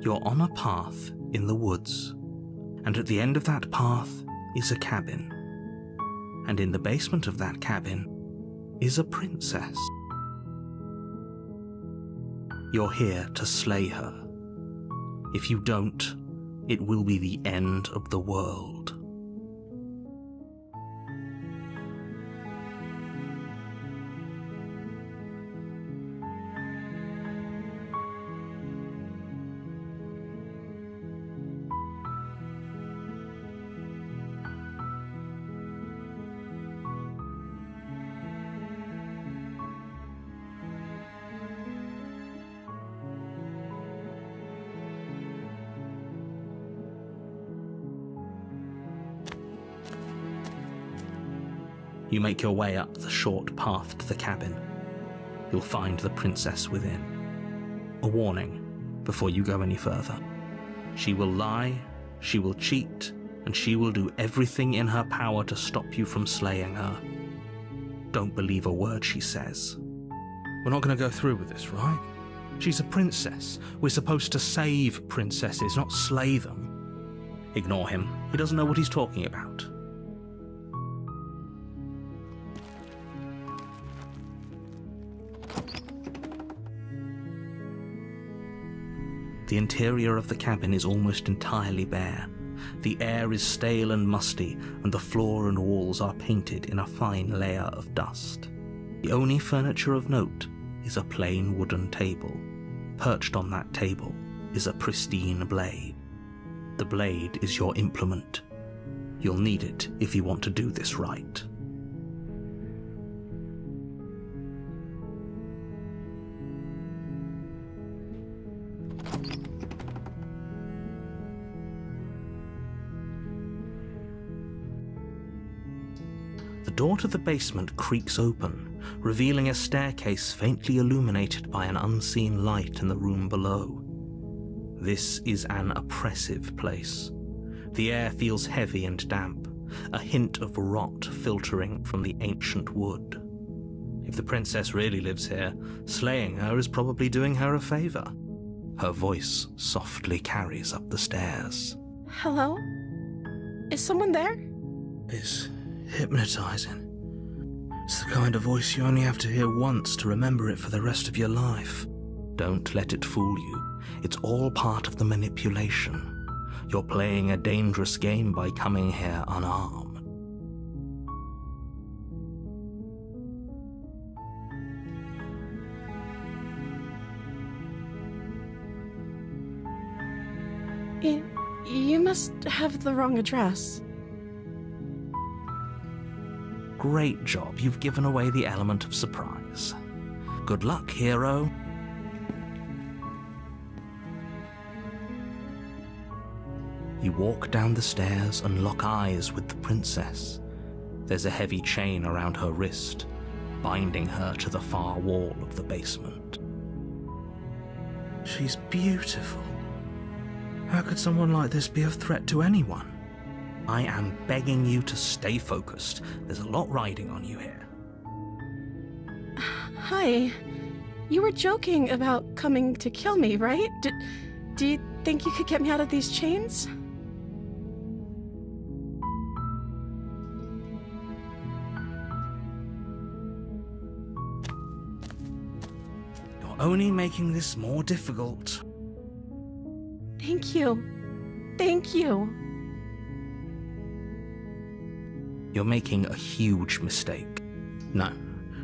You're on a path in the woods, and at the end of that path is a cabin. And in the basement of that cabin is a princess. You're here to slay her. If you don't, it will be the end of the world. You make your way up the short path to the cabin. You'll find the princess within. A warning before you go any further. She will lie, she will cheat, and she will do everything in her power to stop you from slaying her. Don't believe a word she says. We're not going to go through with this, right? She's a princess. We're supposed to save princesses, not slay them. Ignore him. He doesn't know what he's talking about. The interior of the cabin is almost entirely bare. The air is stale and musty, and the floor and walls are painted in a fine layer of dust. The only furniture of note is a plain wooden table. Perched on that table is a pristine blade. The blade is your implement. You'll need it if you want to do this right. The door to the basement creaks open, revealing a staircase faintly illuminated by an unseen light in the room below. This is an oppressive place. The air feels heavy and damp, a hint of rot filtering from the ancient wood. If the princess really lives here, slaying her is probably doing her a favor. Her voice softly carries up the stairs. Hello? Is someone there? It's hypnotizing. It's the kind of voice you only have to hear once to remember it for the rest of your life. Don't let it fool you. It's all part of the manipulation. You're playing a dangerous game by coming here unarmed. You must have the wrong address. Great job, you've given away the element of surprise. Good luck, hero. You walk down the stairs and lock eyes with the princess. There's a heavy chain around her wrist, binding her to the far wall of the basement. She's beautiful. How could someone like this be a threat to anyone? I am begging you to stay focused. There's a lot riding on you here. Hi. You were joking about coming to kill me, right? Do you think you could get me out of these chains? You're only making this more difficult. Thank you. Thank you. You're making a huge mistake. No,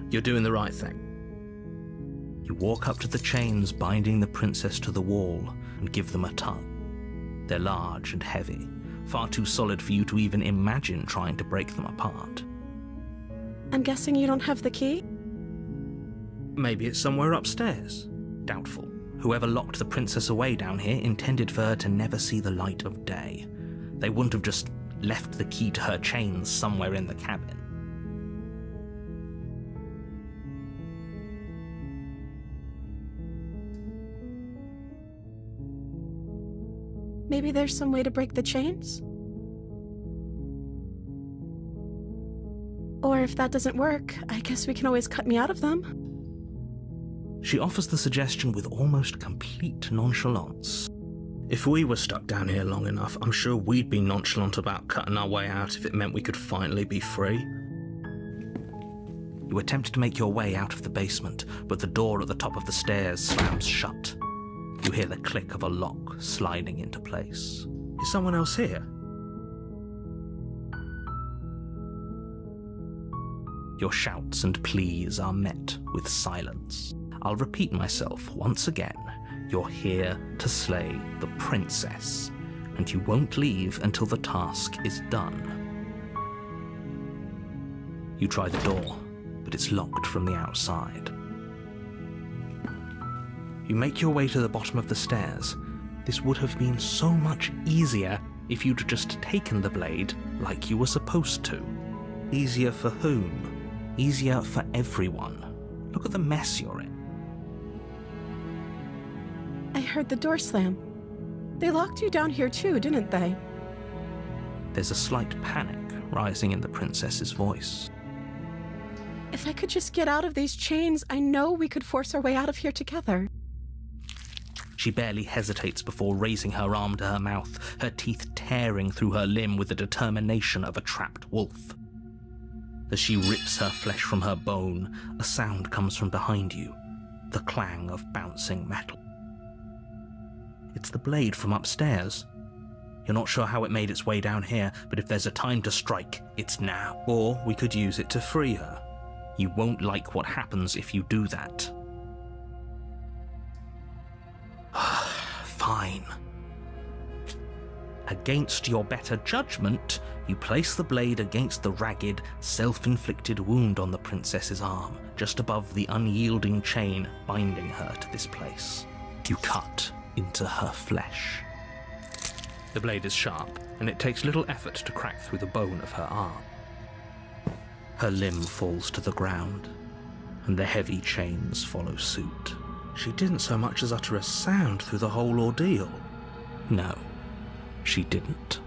you're doing the right thing. You walk up to the chains binding the princess to the wall and give them a tug. They're large and heavy, far too solid for you to even imagine trying to break them apart. I'm guessing you don't have the key? Maybe it's somewhere upstairs. Doubtful. Whoever locked the princess away down here intended for her to never see the light of day. They wouldn't have just left the key to her chains somewhere in the cabin. Maybe there's some way to break the chains? Or if that doesn't work, I guess we can always cut me out of them. She offers the suggestion with almost complete nonchalance. If we were stuck down here long enough, I'm sure we'd be nonchalant about cutting our way out if it meant we could finally be free. You attempt to make your way out of the basement, but the door at the top of the stairs slams shut. You hear the click of a lock sliding into place. Is someone else here? Your shouts and pleas are met with silence. I'll repeat myself once again. You're here to slay the princess, and you won't leave until the task is done. You try the door, but it's locked from the outside. You make your way to the bottom of the stairs. This would have been so much easier if you'd just taken the blade like you were supposed to. Easier for whom? Easier for everyone. Look at the mess you're in. I heard the door slam. They locked you down here too, didn't they? There's a slight panic rising in the princess's voice. If I could just get out of these chains, I know we could force our way out of here together. She barely hesitates before raising her arm to her mouth, her teeth tearing through her limb with the determination of a trapped wolf. As she rips her flesh from her bone, a sound comes from behind you, the clang of bouncing metal. It's the blade from upstairs. You're not sure how it made its way down here, but if there's a time to strike, it's now. Or we could use it to free her. You won't like what happens if you do that. Fine. Against your better judgment, you place the blade against the ragged, self-inflicted wound on the princess's arm, just above the unyielding chain binding her to this place. You cut into her flesh. The blade is sharp, and it takes little effort to crack through the bone of her arm. Her limb falls to the ground, and the heavy chains follow suit. She didn't so much as utter a sound through the whole ordeal. No, she didn't.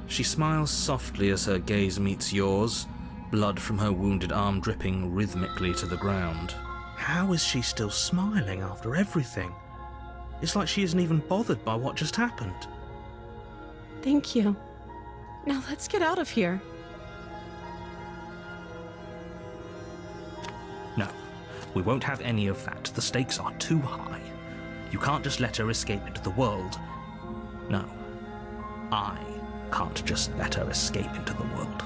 She smiles softly as her gaze meets yours, blood from her wounded arm dripping rhythmically to the ground. How is she still smiling after everything? It's like she isn't even bothered by what just happened. Thank you. Now let's get out of here. No, we won't have any of that. The stakes are too high. You can't just let her escape into the world. No, I can't just let her escape into the world.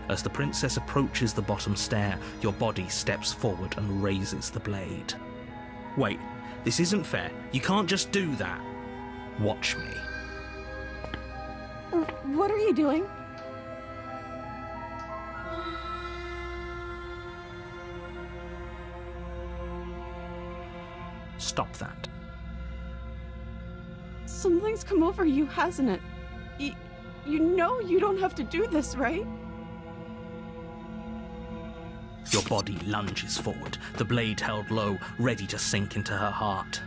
As the princess approaches the bottom stair, your body steps forward and raises the blade. Wait, this isn't fair. You can't just do that. Watch me. What are you doing? Stop that. Something's come over you, hasn't it? You know you don't have to do this, right? Your body lunges forward, the blade held low, ready to sink into her heart.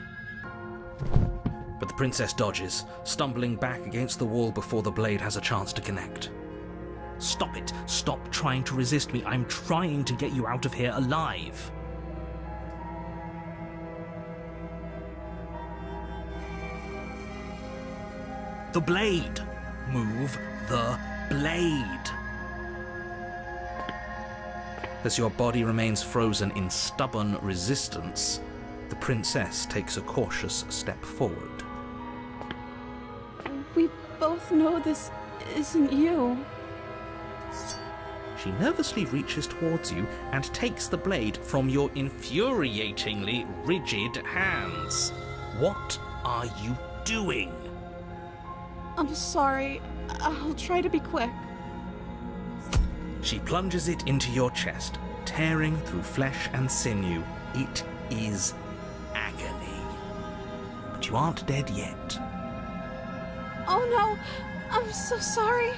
But the princess dodges, stumbling back against the wall before the blade has a chance to connect. Stop it! Stop trying to resist me! I'm trying to get you out of here alive! The blade! Move the blade! As your body remains frozen in stubborn resistance, the princess takes a cautious step forward. We both know this isn't you. She nervously reaches towards you and takes the blade from your infuriatingly rigid hands. What are you doing? I'm sorry. I'll try to be quick. She plunges it into your chest, tearing through flesh and sinew. It is agony. But you aren't dead yet. Oh no! I'm so sorry.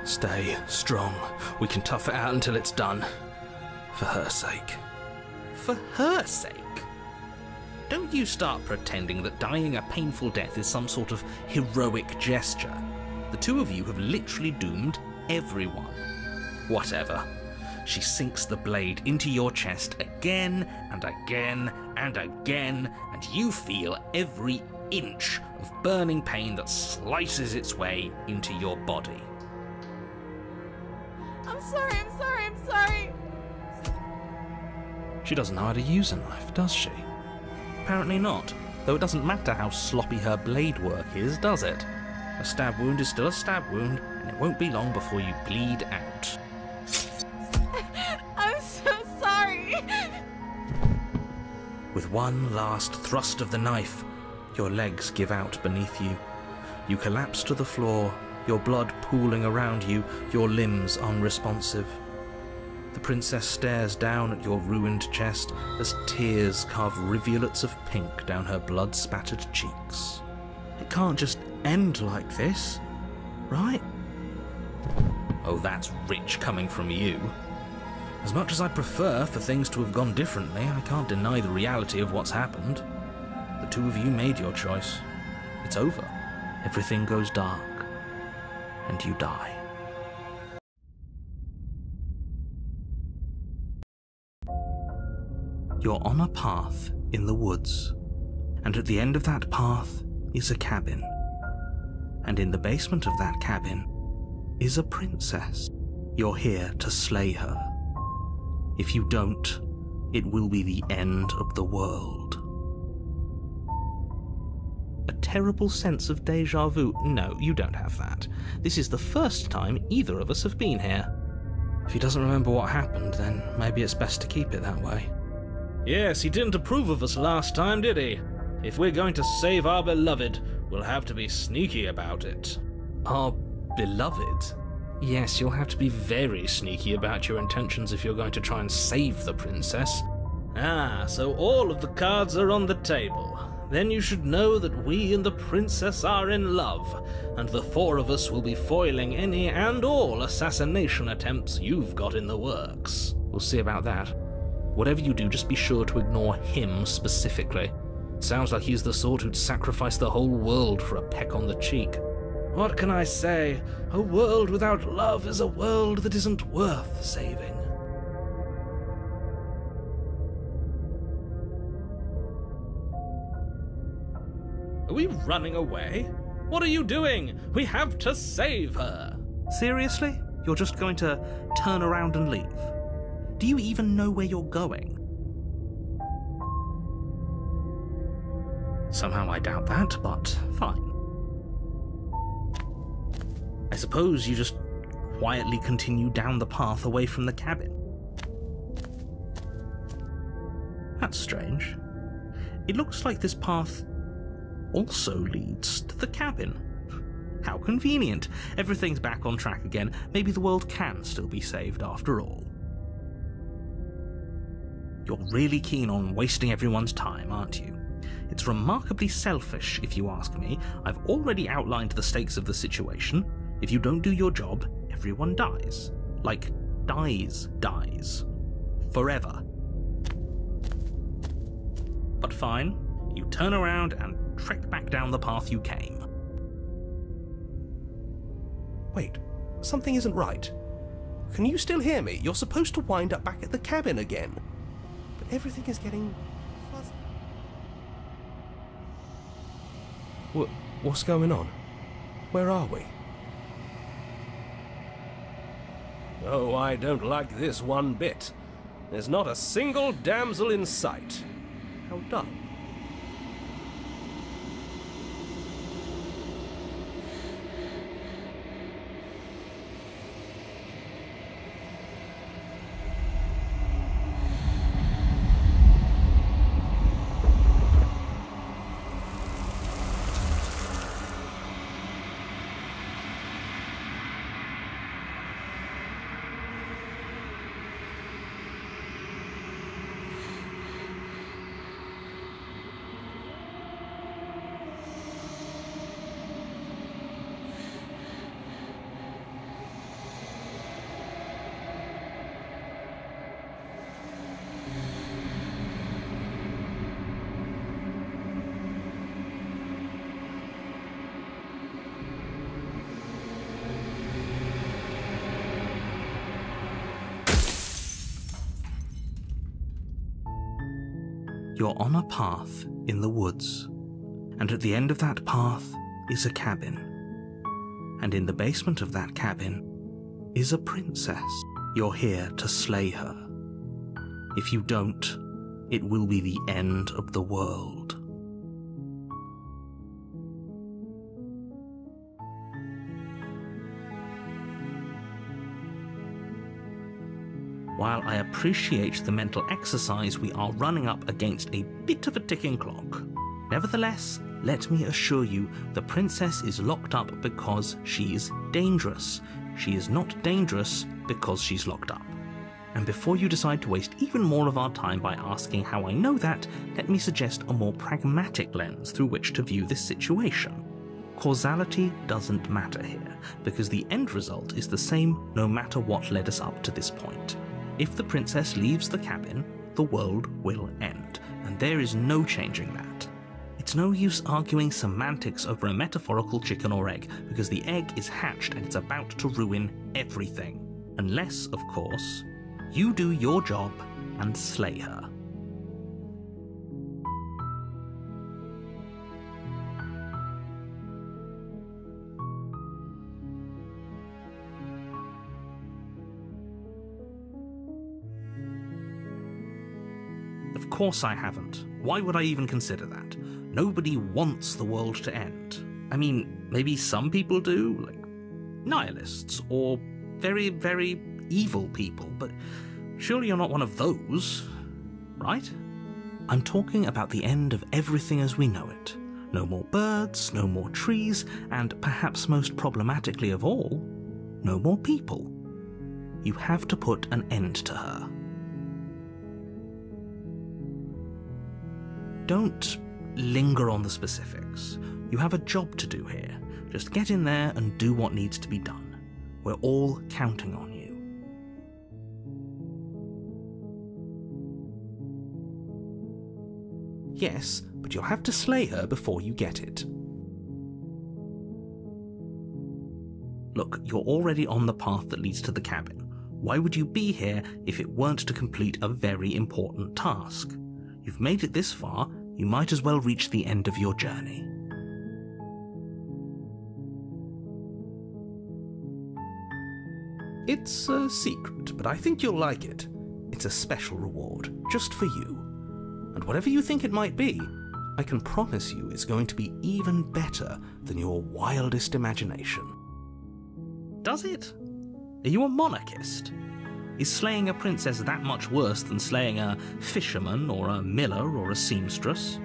Stay strong. We can tough it out until it's done. For her sake. For her sake? Don't you start pretending that dying a painful death is some sort of heroic gesture. The two of you have literally doomed everyone. Whatever. She sinks the blade into your chest again and again and again, and you feel every inch of burning pain that slices its way into your body. I'm sorry, I'm sorry, I'm sorry. She doesn't know how to use a knife, does she? Apparently not, though it doesn't matter how sloppy her blade work is, does it? A stab wound is still a stab wound, and it won't be long before you bleed out. I'm so sorry. With one last thrust of the knife, your legs give out beneath you. You collapse to the floor, your blood pooling around you, your limbs unresponsive. The princess stares down at your ruined chest as tears carve rivulets of pink down her blood-spattered cheeks. It can't just end like this, right? Oh, that's rich coming from you. As much as I prefer for things to have gone differently, I can't deny the reality of what's happened. The two of you made your choice. It's over. Everything goes dark, and you die. You're on a path in the woods, and at the end of that path is a cabin. And in the basement of that cabin is a princess. You're here to slay her. If you don't, it will be the end of the world. A terrible sense of déjà vu. No, you don't have that. This is the first time either of us have been here. If he doesn't remember what happened, then maybe it's best to keep it that way. Yes, he didn't approve of us last time, did he? If we're going to save our beloved, we'll have to be sneaky about it. Our beloved? Yes, you'll have to be very sneaky about your intentions if you're going to try and save the princess. Ah, so all of the cards are on the table. Then you should know that we and the princess are in love, and the four of us will be foiling any and all assassination attempts you've got in the works. We'll see about that. Whatever you do, just be sure to ignore him specifically. It sounds like he's the sort who'd sacrifice the whole world for a peck on the cheek. What can I say? A world without love is a world that isn't worth saving. Are we running away? What are you doing? We have to save her! Seriously? You're just going to turn around and leave? Do you even know where you're going? Somehow I doubt that, but fine. I suppose you just quietly continue down the path away from the cabin. That's strange. It looks like this path also leads to the cabin. How convenient. Everything's back on track again. Maybe the world can still be saved after all. You're really keen on wasting everyone's time, aren't you? It's remarkably selfish, if you ask me. I've already outlined the stakes of the situation. If you don't do your job, everyone dies. Like, dies. Forever. But fine, you turn around and trek back down the path you came. Wait, something isn't right. Can you still hear me? You're supposed to wind up back at the cabin again. But everything is getting fuzzy. What's going on? Where are we? Oh, I don't like this one bit. There's not a single damsel in sight. How dull. You're on a path in the woods, and at the end of that path is a cabin. And in the basement of that cabin is a princess. You're here to slay her. If you don't, it will be the end of the world. While I appreciate the mental exercise, we are running up against a bit of a ticking clock. Nevertheless, let me assure you, the princess is locked up because she is dangerous. She is not dangerous because she's locked up. And before you decide to waste even more of our time by asking how I know that, let me suggest a more pragmatic lens through which to view this situation. Causality doesn't matter here, because the end result is the same no matter what led us up to this point. If the princess leaves the cabin, the world will end, and there is no changing that. It's no use arguing semantics over a metaphorical chicken or egg, because the egg is hatched and it's about to ruin everything. Unless, of course, you do your job and slay her. Of course I haven't. Why would I even consider that? Nobody wants the world to end. I mean, maybe some people do, like nihilists, or very, very evil people, but surely you're not one of those, right? I'm talking about the end of everything as we know it. No more birds, no more trees, and perhaps most problematically of all, no more people. You have to put an end to her. Don't linger on the specifics. You have a job to do here. Just get in there and do what needs to be done. We're all counting on you. Yes, but you'll have to slay her before you get it. Look, you're already on the path that leads to the cabin. Why would you be here if it weren't to complete a very important task? You've made it this far, you might as well reach the end of your journey. It's a secret, but I think you'll like it. It's a special reward, just for you. And whatever you think it might be, I can promise you it's going to be even better than your wildest imagination. Does it? Are you a monarchist? Is slaying a princess that much worse than slaying a fisherman or a miller or a seamstress?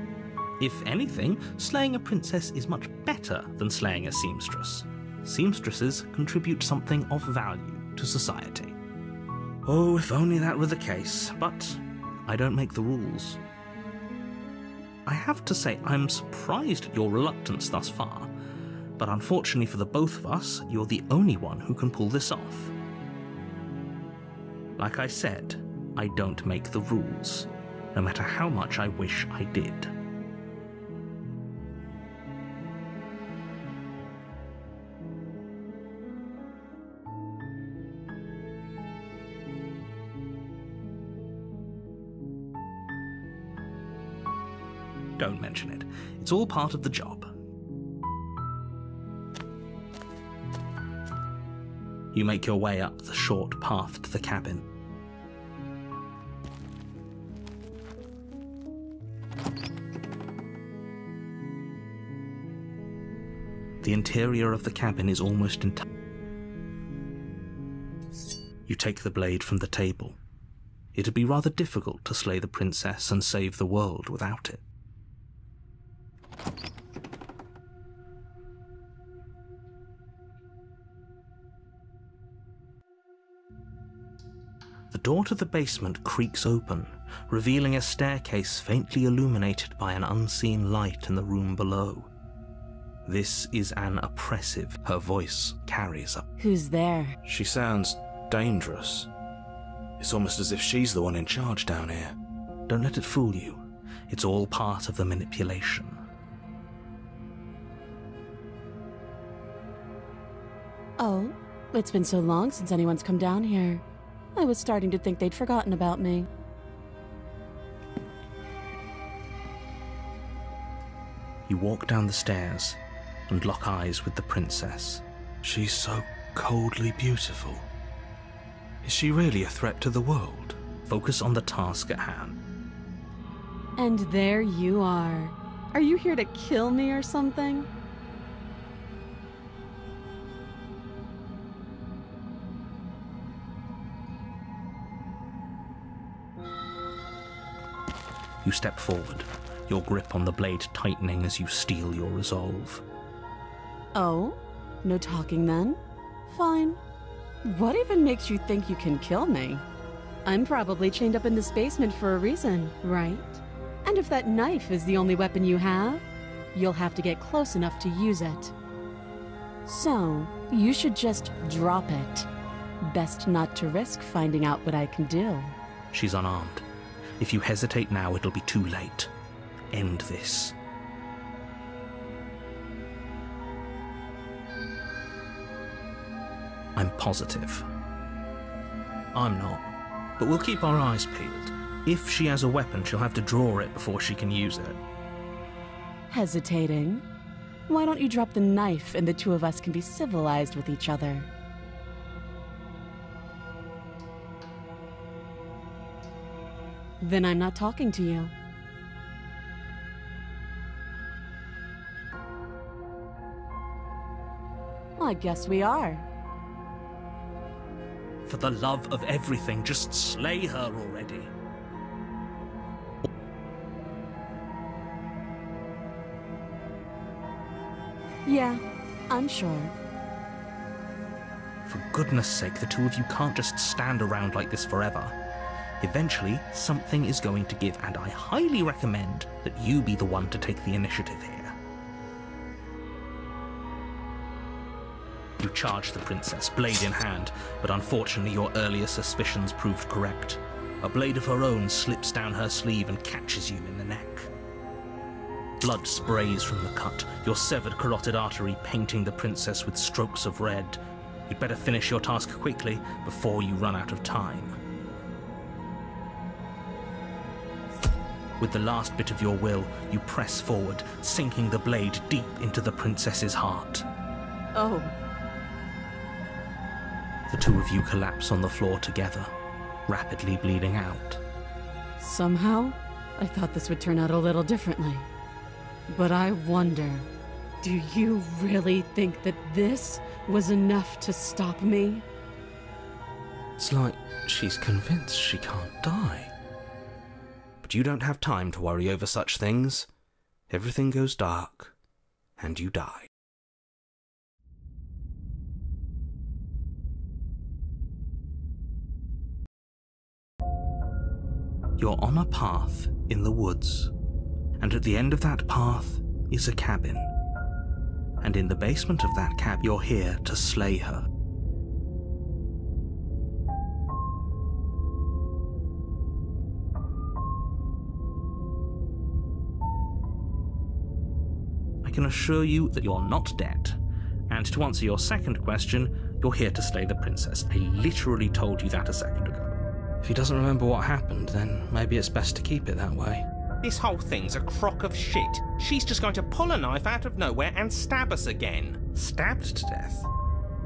If anything, slaying a princess is much better than slaying a seamstress. Seamstresses contribute something of value to society. Oh, if only that were the case, but I don't make the rules. I have to say, I'm surprised at your reluctance thus far, but unfortunately for the both of us, you're the only one who can pull this off. Like I said, I don't make the rules, no matter how much I wish I did. Don't mention it. It's all part of the job. You make your way up the short path to the cabin. The interior of the cabin is almost entire. You take the blade from the table. It'd be rather difficult to slay the princess and save the world without it. The door to the basement creaks open, revealing a staircase faintly illuminated by an unseen light in the room below. This is an oppressive, her voice carries up. Who's there? She sounds dangerous. It's almost as if she's the one in charge down here. Don't let it fool you. It's all part of the manipulation. Oh, it's been so long since anyone's come down here. I was starting to think they'd forgotten about me. You walk down the stairs and lock eyes with the princess. She's so coldly beautiful. Is she really a threat to the world? Focus on the task at hand. And there you are. Are you here to kill me or something? You step forward, your grip on the blade tightening as you steel your resolve. Oh? No talking then? Fine. What even makes you think you can kill me? I'm probably chained up in this basement for a reason, right? And if that knife is the only weapon you have, you'll have to get close enough to use it. So, you should just drop it. Best not to risk finding out what I can do. She's unarmed. If you hesitate now, it'll be too late. End this. I'm positive. I'm not. But we'll keep our eyes peeled. If she has a weapon, she'll have to draw it before she can use it. Hesitating? Why don't you drop the knife and the two of us can be civilized with each other? Then I'm not talking to you. I guess we are. For the love of everything, just slay her already. Yeah, I'm sure. For goodness sake, the two of you can't just stand around like this forever. Eventually, something is going to give, and I highly recommend that you be the one to take the initiative here. You charge the princess, blade in hand, but unfortunately your earlier suspicions proved correct. A blade of her own slips down her sleeve and catches you in the neck. Blood sprays from the cut, your severed carotid artery painting the princess with strokes of red. You'd better finish your task quickly before you run out of time. With the last bit of your will, you press forward, sinking the blade deep into the princess's heart. Oh. The two of you collapse on the floor together, rapidly bleeding out. Somehow, I thought this would turn out a little differently. But I wonder, do you really think that this was enough to stop me? It's like she's convinced she can't die. But you don't have time to worry over such things. Everything goes dark, and you die. You're on a path in the woods, and at the end of that path is a cabin. And in the basement of that cabin, you're here to slay her. I can assure you that you're not dead. And to answer your second question, you're here to slay the princess. I literally told you that a second ago. If he doesn't remember what happened, then maybe it's best to keep it that way. This whole thing's a crock of shit. She's just going to pull a knife out of nowhere and stab us again. Stabbed to death?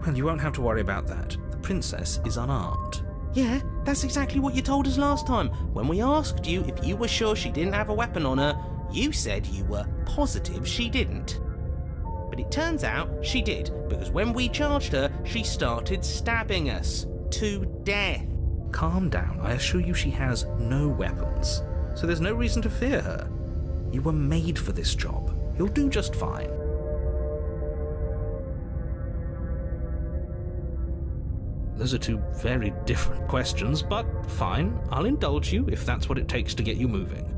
Well, you won't have to worry about that. The princess is unarmed. Yeah, that's exactly what you told us last time. When we asked you if you were sure she didn't have a weapon on her, you said you were positive she didn't. But it turns out she did, because when we charged her, she started stabbing us to death. Calm down. I assure you she has no weapons, so there's no reason to fear her. You were made for this job. You'll do just fine. Those are two very different questions, but fine. I'll indulge you if that's what it takes to get you moving.